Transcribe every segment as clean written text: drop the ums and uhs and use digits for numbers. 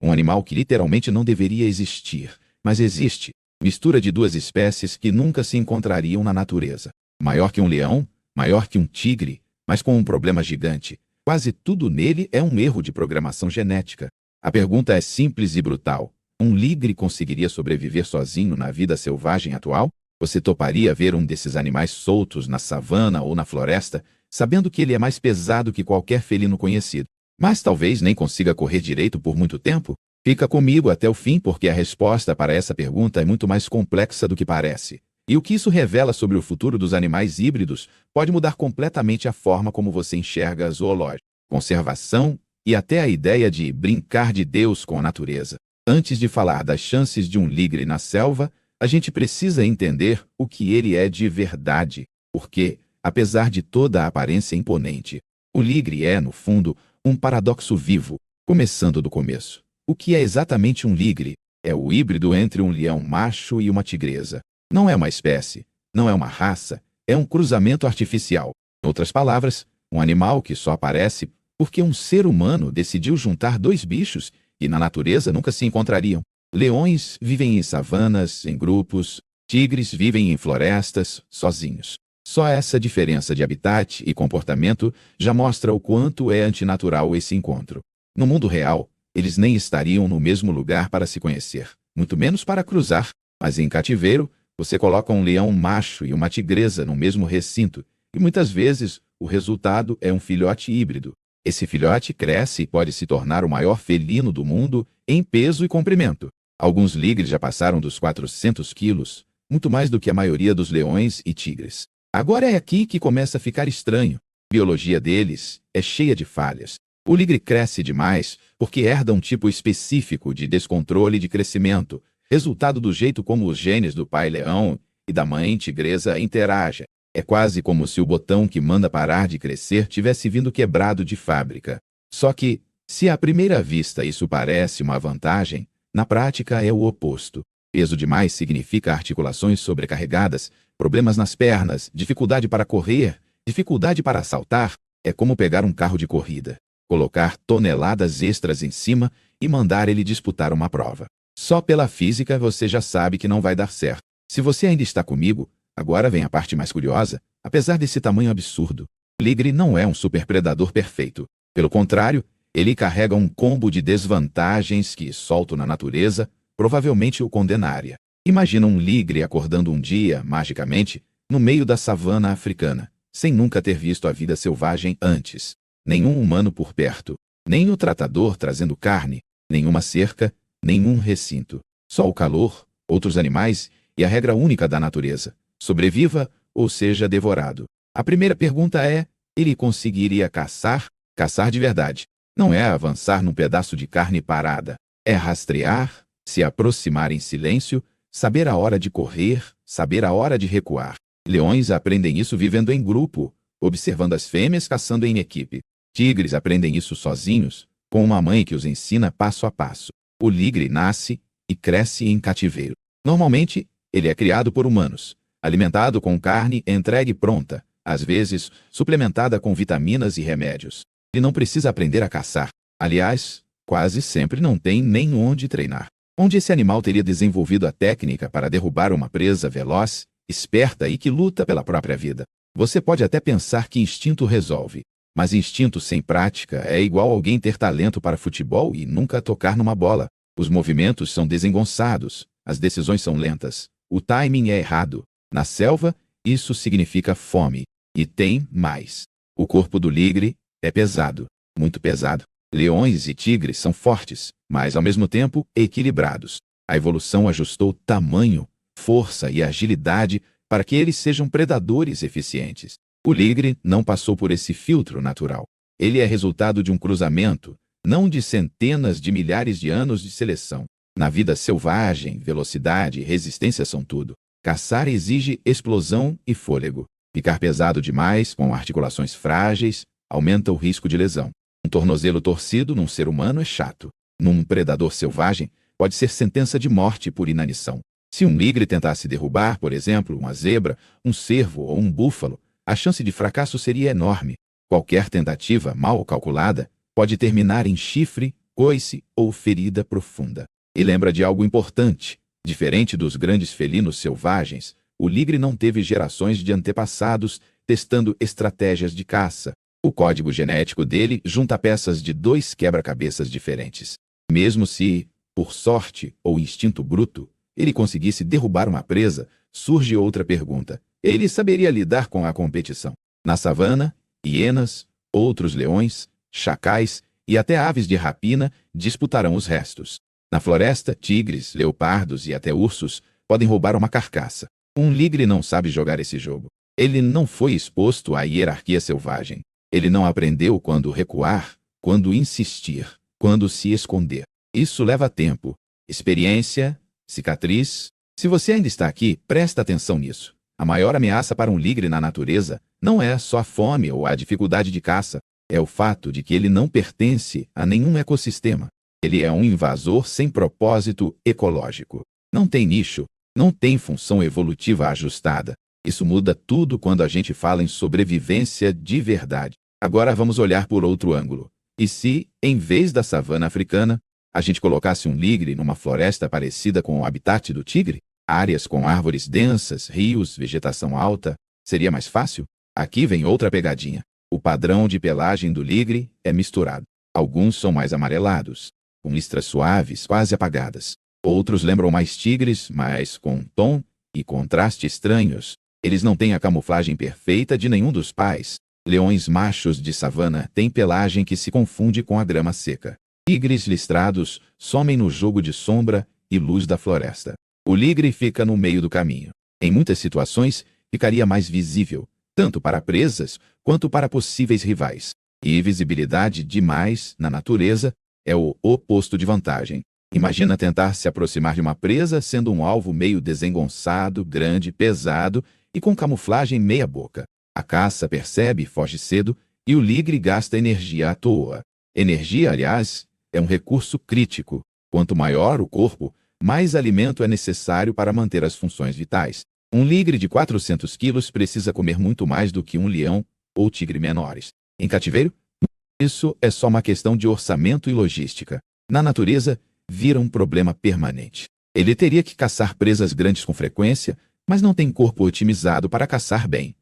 Um animal que literalmente não deveria existir, mas existe. Mistura de duas espécies que nunca se encontrariam na natureza. Maior que um leão, maior que um tigre, mas com um problema gigante. Quase tudo nele é um erro de programação genética. A pergunta é simples e brutal. Um ligre conseguiria sobreviver sozinho na vida selvagem atual? Você toparia ver um desses animais soltos na savana ou na floresta, sabendo que ele é mais pesado que qualquer felino conhecido, mas talvez nem consiga correr direito por muito tempo? Fica comigo até o fim, porque a resposta para essa pergunta é muito mais complexa do que parece. E o que isso revela sobre o futuro dos animais híbridos pode mudar completamente a forma como você enxerga a zoológica, conservação e até a ideia de brincar de Deus com a natureza. Antes de falar das chances de um ligre na selva, a gente precisa entender o que ele é de verdade, porque, apesar de toda a aparência imponente, o ligre é, no fundo, um paradoxo vivo, começando do começo. O que é exatamente um ligre? É o híbrido entre um leão macho e uma tigresa. Não é uma espécie, não é uma raça, é um cruzamento artificial. Em outras palavras, um animal que só aparece porque um ser humano decidiu juntar dois bichos que na natureza nunca se encontrariam. Leões vivem em savanas, em grupos, tigres vivem em florestas, sozinhos. Só essa diferença de habitat e comportamento já mostra o quanto é antinatural esse encontro. No mundo real, eles nem estariam no mesmo lugar para se conhecer, muito menos para cruzar, mas em cativeiro, você coloca um leão macho e uma tigresa no mesmo recinto, e muitas vezes o resultado é um filhote híbrido. Esse filhote cresce e pode se tornar o maior felino do mundo em peso e comprimento. Alguns ligres já passaram dos 400 quilos, muito mais do que a maioria dos leões e tigres. Agora é aqui que começa a ficar estranho. A biologia deles é cheia de falhas. O ligre cresce demais porque herda um tipo específico de descontrole de crescimento, resultado do jeito como os genes do pai leão e da mãe tigresa interagem. É quase como se o botão que manda parar de crescer tivesse vindo quebrado de fábrica. Só que, se à primeira vista isso parece uma vantagem, na prática é o oposto. Peso demais significa articulações sobrecarregadas, problemas nas pernas, dificuldade para correr, dificuldade para saltar. É como pegar um carro de corrida, colocar toneladas extras em cima e mandar ele disputar uma prova. Só pela física você já sabe que não vai dar certo. Se você ainda está comigo, agora vem a parte mais curiosa. Apesar desse tamanho absurdo, o ligre não é um superpredador perfeito. Pelo contrário, ele carrega um combo de desvantagens que, solto na natureza, provavelmente o condenaria. Imagina um ligre acordando um dia, magicamente, no meio da savana africana, sem nunca ter visto a vida selvagem antes. Nenhum humano por perto, nem o tratador trazendo carne, nenhuma cerca, nenhum recinto. Só o calor, outros animais e a regra única da natureza: sobreviva ou seja devorado. A primeira pergunta é: ele conseguiria caçar? Caçar de verdade. Não é avançar num pedaço de carne parada. É rastrear, se aproximar em silêncio, saber a hora de correr, saber a hora de recuar. Leões aprendem isso vivendo em grupo, observando as fêmeas caçando em equipe. Tigres aprendem isso sozinhos, com uma mãe que os ensina passo a passo. O ligre nasce e cresce em cativeiro. Normalmente, ele é criado por humanos, alimentado com carne entregue pronta, às vezes suplementada com vitaminas e remédios. Ele não precisa aprender a caçar. Aliás, quase sempre não tem nem onde treinar. Onde esse animal teria desenvolvido a técnica para derrubar uma presa veloz, esperta e que luta pela própria vida? Você pode até pensar que instinto resolve, mas instinto sem prática é igual alguém ter talento para futebol e nunca tocar numa bola. Os movimentos são desengonçados, as decisões são lentas, o timing é errado. Na selva, isso significa fome. E tem mais. O corpo do ligre é pesado, muito pesado. Leões e tigres são fortes, mas ao mesmo tempo equilibrados. A evolução ajustou tamanho, força e agilidade para que eles sejam predadores eficientes. O ligre não passou por esse filtro natural. Ele é resultado de um cruzamento, não de centenas de milhares de anos de seleção. Na vida selvagem, velocidade e resistência são tudo. Caçar exige explosão e fôlego. Ficar pesado demais, com articulações frágeis, aumenta o risco de lesão. Um tornozelo torcido num ser humano é chato. Num predador selvagem, pode ser sentença de morte por inanição. Se um ligre tentasse derrubar, por exemplo, uma zebra, um cervo ou um búfalo, a chance de fracasso seria enorme. Qualquer tentativa mal calculada pode terminar em chifre, coice ou ferida profunda. E lembra de algo importante. Diferente dos grandes felinos selvagens, o ligre não teve gerações de antepassados testando estratégias de caça. O código genético dele junta peças de dois quebra-cabeças diferentes. Mesmo se, por sorte ou instinto bruto, ele conseguisse derrubar uma presa, surge outra pergunta. Ele saberia lidar com a competição. Na savana, hienas, outros leões, chacais e até aves de rapina disputarão os restos. Na floresta, tigres, leopardos e até ursos podem roubar uma carcaça. Um ligre não sabe jogar esse jogo. Ele não foi exposto à hierarquia selvagem. Ele não aprendeu quando recuar, quando insistir, quando se esconder. Isso leva tempo, experiência, cicatriz. Se você ainda está aqui, presta atenção nisso. A maior ameaça para um ligre na natureza não é só a fome ou a dificuldade de caça, é o fato de que ele não pertence a nenhum ecossistema. Ele é um invasor sem propósito ecológico. Não tem nicho, não tem função evolutiva ajustada. Isso muda tudo quando a gente fala em sobrevivência de verdade. Agora vamos olhar por outro ângulo. E se, em vez da savana africana, a gente colocasse um ligre numa floresta parecida com o habitat do tigre? Áreas com árvores densas, rios, vegetação alta, seria mais fácil? Aqui vem outra pegadinha. O padrão de pelagem do ligre é misturado. Alguns são mais amarelados, com listras suaves, quase apagadas. Outros lembram mais tigres, mas com tom e contraste estranhos. Eles não têm a camuflagem perfeita de nenhum dos pais. Leões machos de savana têm pelagem que se confunde com a grama seca. Tigres listrados somem no jogo de sombra e luz da floresta. O ligre fica no meio do caminho. Em muitas situações, ficaria mais visível, tanto para presas quanto para possíveis rivais. E visibilidade demais, na natureza, é o oposto de vantagem. Imagina tentar se aproximar de uma presa sendo um alvo meio desengonçado, grande, pesado e com camuflagem meia boca. A caça percebe e foge cedo, e o ligre gasta energia à toa. Energia, aliás, é um recurso crítico. Quanto maior o corpo, mais alimento é necessário para manter as funções vitais. Um ligre de 400 quilos precisa comer muito mais do que um leão ou tigre menores. Em cativeiro, isso é só uma questão de orçamento e logística. Na natureza, vira um problema permanente. Ele teria que caçar presas grandes com frequência, mas não tem corpo otimizado para caçar bem.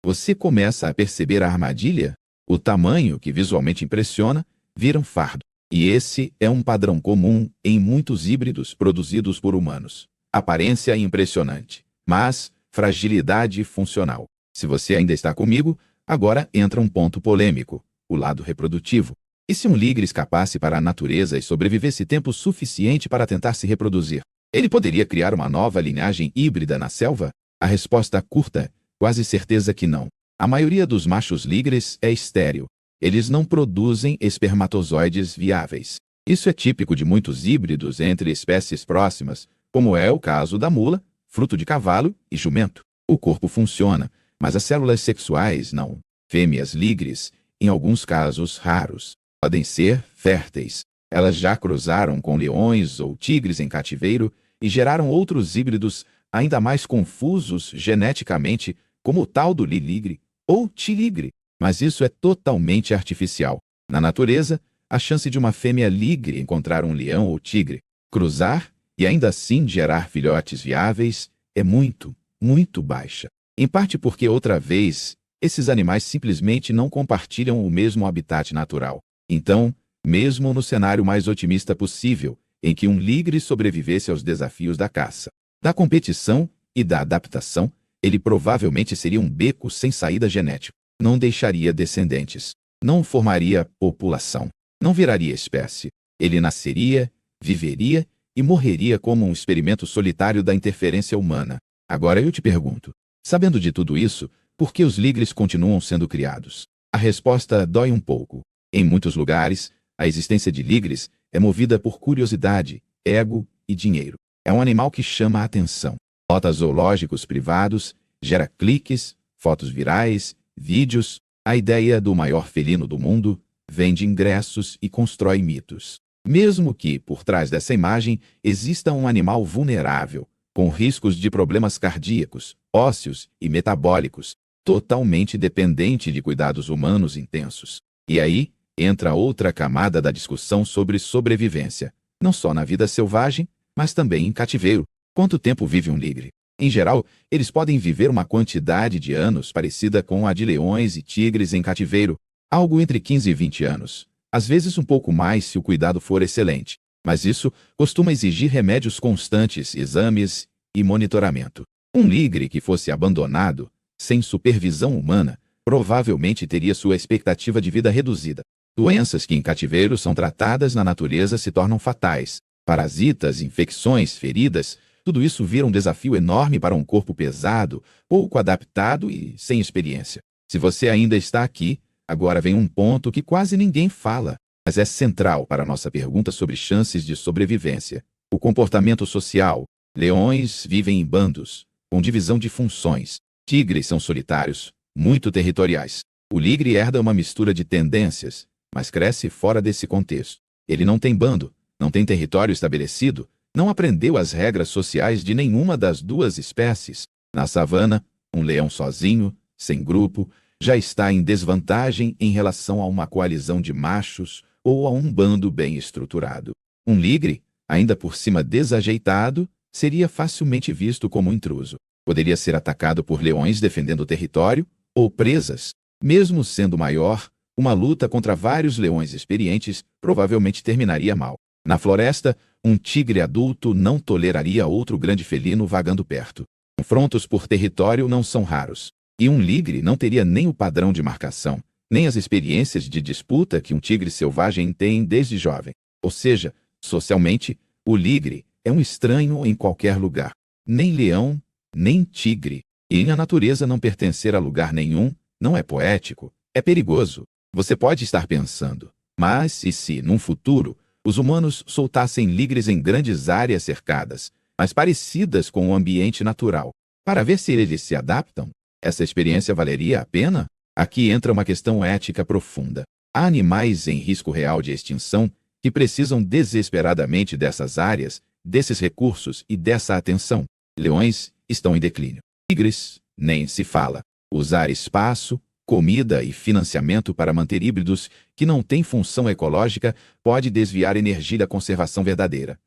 Você começa a perceber a armadilha? O tamanho, que visualmente impressiona, vira um fardo. E esse é um padrão comum em muitos híbridos produzidos por humanos. Aparência impressionante, mas fragilidade funcional. Se você ainda está comigo, agora entra um ponto polêmico, o lado reprodutivo. E se um ligre escapasse para a natureza e sobrevivesse tempo suficiente para tentar se reproduzir? Ele poderia criar uma nova linhagem híbrida na selva? A resposta curta, quase certeza que não. A maioria dos machos ligres é estéril. Eles não produzem espermatozoides viáveis. Isso é típico de muitos híbridos entre espécies próximas, como é o caso da mula, fruto de cavalo e jumento. O corpo funciona, mas as células sexuais não. Fêmeas ligres, em alguns casos raros, podem ser férteis. Elas já cruzaram com leões ou tigres em cativeiro e geraram outros híbridos ainda mais confusos geneticamente, como o tal do liligre ou tiligre. Mas isso é totalmente artificial. Na natureza, a chance de uma fêmea ligre encontrar um leão ou tigre, cruzar e ainda assim gerar filhotes viáveis é muito, muito baixa. Em parte porque, outra vez, esses animais simplesmente não compartilham o mesmo habitat natural. Então, mesmo no cenário mais otimista possível, em que um ligre sobrevivesse aos desafios da caça, da competição e da adaptação, ele provavelmente seria um beco sem saída genética. Não deixaria descendentes. Não formaria população. Não viraria espécie. Ele nasceria, viveria e morreria como um experimento solitário da interferência humana. Agora eu te pergunto, sabendo de tudo isso, por que os ligres continuam sendo criados? A resposta dói um pouco. Em muitos lugares, a existência de ligres é movida por curiosidade, ego e dinheiro. É um animal que chama a atenção. Lota zoológicos privados, gera cliques, fotos virais, vídeos. A ideia do maior felino do mundo vende ingressos e constrói mitos. Mesmo que, por trás dessa imagem, exista um animal vulnerável, com riscos de problemas cardíacos, ósseos e metabólicos, totalmente dependente de cuidados humanos intensos. E aí, entra outra camada da discussão sobre sobrevivência, não só na vida selvagem, mas também em cativeiro. Quanto tempo vive um ligre? Em geral, eles podem viver uma quantidade de anos parecida com a de leões e tigres em cativeiro, algo entre 15 e 20 anos. Às vezes um pouco mais se o cuidado for excelente, mas isso costuma exigir remédios constantes, exames e monitoramento. Um ligre que fosse abandonado, sem supervisão humana, provavelmente teria sua expectativa de vida reduzida. Doenças que em cativeiro são tratadas na natureza se tornam fatais. Parasitas, infecções, feridas, tudo isso vira um desafio enorme para um corpo pesado, pouco adaptado e sem experiência. Se você ainda está aqui, agora vem um ponto que quase ninguém fala, mas é central para a nossa pergunta sobre chances de sobrevivência. O comportamento social. Leões vivem em bandos, com divisão de funções. Tigres são solitários, muito territoriais. O ligre herda uma mistura de tendências, mas cresce fora desse contexto. Ele não tem bando, não tem território estabelecido, não aprendeu as regras sociais de nenhuma das duas espécies. Na savana, um leão sozinho, sem grupo, já está em desvantagem em relação a uma coalizão de machos ou a um bando bem estruturado. Um ligre, ainda por cima desajeitado, seria facilmente visto como intruso. Poderia ser atacado por leões defendendo o território ou presas. Mesmo sendo maior, uma luta contra vários leões experientes provavelmente terminaria mal. Na floresta, um tigre adulto não toleraria outro grande felino vagando perto. Confrontos por território não são raros. E um ligre não teria nem o padrão de marcação, nem as experiências de disputa que um tigre selvagem tem desde jovem. Ou seja, socialmente, o ligre é um estranho em qualquer lugar. Nem leão, nem tigre. E na natureza não pertencer a lugar nenhum não é poético, é perigoso. Você pode estar pensando, mas e se, num futuro, os humanos soltassem ligres em grandes áreas cercadas, mas parecidas com o ambiente natural, para ver se eles se adaptam? Essa experiência valeria a pena? Aqui entra uma questão ética profunda. Há animais em risco real de extinção que precisam desesperadamente dessas áreas, desses recursos e dessa atenção. Leões estão em declínio. Tigres, nem se fala. Usar espaço, comida e financiamento para manter híbridos que não têm função ecológica pode desviar energia da conservação verdadeira.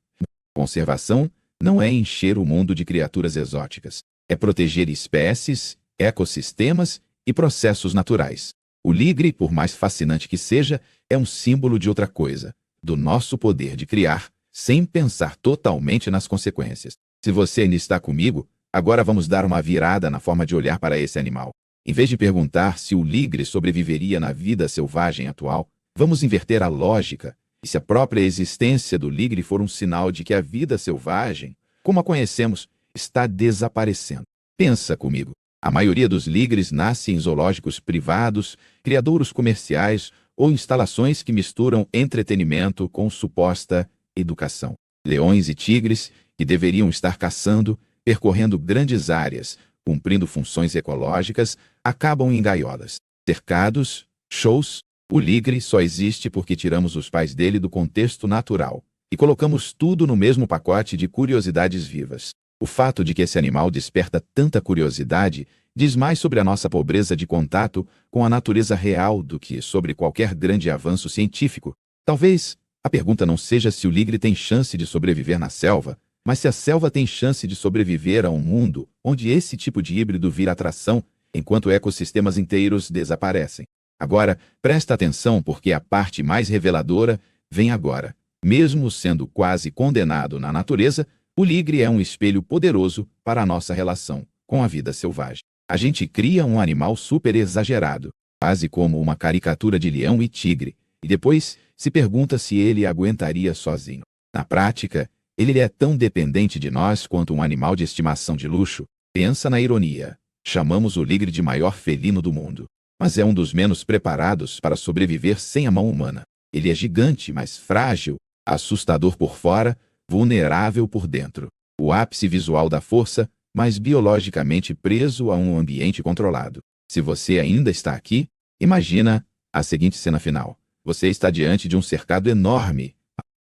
Conservação não é encher o mundo de criaturas exóticas. É proteger espécies, ecossistemas e processos naturais. O ligre, por mais fascinante que seja, é um símbolo de outra coisa, do nosso poder de criar, sem pensar totalmente nas consequências. Se você ainda está comigo, agora vamos dar uma virada na forma de olhar para esse animal. Em vez de perguntar se o ligre sobreviveria na vida selvagem atual, vamos inverter a lógica. E se a própria existência do ligre for um sinal de que a vida selvagem, como a conhecemos, está desaparecendo? Pensa comigo. A maioria dos ligres nasce em zoológicos privados, criadouros comerciais ou instalações que misturam entretenimento com suposta educação. Leões e tigres, que deveriam estar caçando, percorrendo grandes áreas, cumprindo funções ecológicas, acabam em gaiolas. Cercados, shows, o ligre só existe porque tiramos os pais dele do contexto natural e colocamos tudo no mesmo pacote de curiosidades vivas. O fato de que esse animal desperta tanta curiosidade diz mais sobre a nossa pobreza de contato com a natureza real do que sobre qualquer grande avanço científico. Talvez a pergunta não seja se o ligre tem chance de sobreviver na selva, mas se a selva tem chance de sobreviver a um mundo onde esse tipo de híbrido vira atração, enquanto ecossistemas inteiros desaparecem. Agora, presta atenção porque a parte mais reveladora vem agora. Mesmo sendo quase condenado na natureza, o ligre é um espelho poderoso para a nossa relação com a vida selvagem. A gente cria um animal super exagerado, quase como uma caricatura de leão e tigre, e depois se pergunta se ele aguentaria sozinho. Na prática, ele é tão dependente de nós quanto um animal de estimação de luxo. Pensa na ironia. Chamamos o ligre de maior felino do mundo, mas é um dos menos preparados para sobreviver sem a mão humana. Ele é gigante, mas frágil, assustador por fora, vulnerável por dentro. O ápice visual da força, mas biologicamente preso a um ambiente controlado. Se você ainda está aqui, imagina a seguinte cena final. Você está diante de um cercado enorme.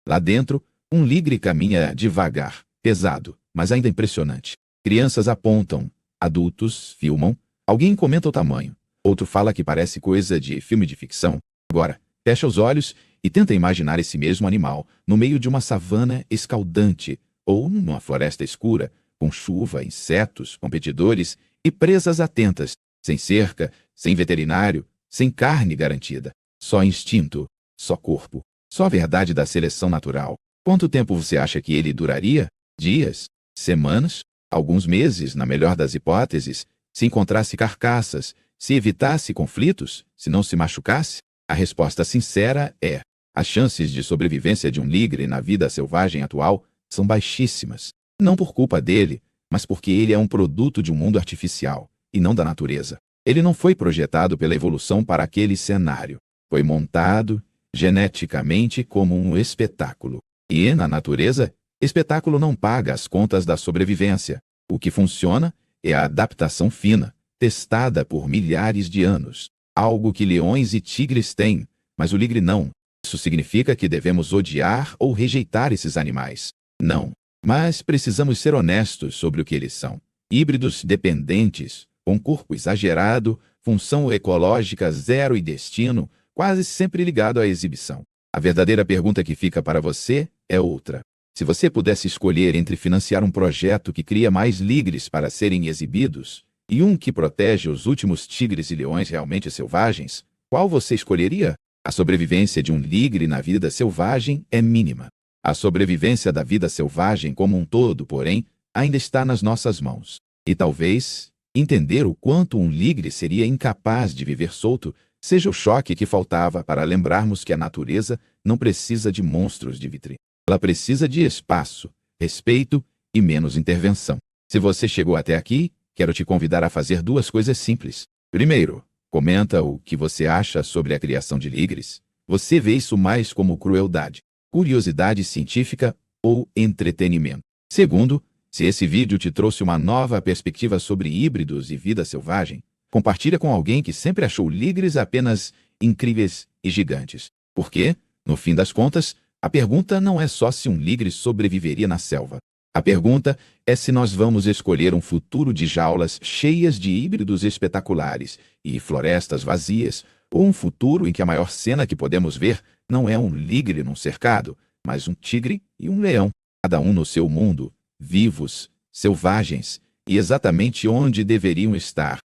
Lá dentro, um ligre caminha devagar, pesado, mas ainda impressionante. Crianças apontam, adultos filmam, alguém comenta o tamanho, outro fala que parece coisa de filme de ficção. Agora, Fecha os olhos e tenta imaginar esse mesmo animal no meio de uma savana escaldante ou numa floresta escura, com chuva, insetos, competidores e presas atentas, sem cerca, sem veterinário, sem carne garantida. Só instinto, só corpo, só a verdade da seleção natural. Quanto tempo você acha que ele duraria? Dias? Semanas? Alguns meses, na melhor das hipóteses, se encontrasse carcaças, se evitasse conflitos, se não se machucasse? A resposta sincera é: as chances de sobrevivência de um ligre na vida selvagem atual são baixíssimas. Não por culpa dele, mas porque ele é um produto de um mundo artificial, e não da natureza. Ele não foi projetado pela evolução para aquele cenário. Foi montado geneticamente como um espetáculo. E, na natureza, espetáculo não paga as contas da sobrevivência. O que funciona é a adaptação fina, testada por milhares de anos. Algo que leões e tigres têm, mas o ligre não. Isso significa que devemos odiar ou rejeitar esses animais? Não. Mas precisamos ser honestos sobre o que eles são. Híbridos dependentes, com corpo exagerado, função ecológica zero e destino, quase sempre ligado à exibição. A verdadeira pergunta que fica para você é outra. Se você pudesse escolher entre financiar um projeto que cria mais ligres para serem exibidos e um que protege os últimos tigres e leões realmente selvagens, qual você escolheria? A sobrevivência de um ligre na vida selvagem é mínima. A sobrevivência da vida selvagem como um todo, porém, ainda está nas nossas mãos. E talvez entender o quanto um ligre seria incapaz de viver solto seja o choque que faltava para lembrarmos que a natureza não precisa de monstros de vitrine. Ela precisa de espaço, respeito e menos intervenção. Se você chegou até aqui, quero te convidar a fazer duas coisas simples. Primeiro, comenta o que você acha sobre a criação de ligres. Você vê isso mais como crueldade, curiosidade científica ou entretenimento. Segundo, se esse vídeo te trouxe uma nova perspectiva sobre híbridos e vida selvagem, compartilha com alguém que sempre achou ligres apenas incríveis e gigantes. Porque, no fim das contas, a pergunta não é só se um ligre sobreviveria na selva. A pergunta é se nós vamos escolher um futuro de jaulas cheias de híbridos espetaculares e florestas vazias, ou um futuro em que a maior cena que podemos ver não é um ligre num cercado, mas um tigre e um leão, cada um no seu mundo, vivos, selvagens, e exatamente onde deveriam estar,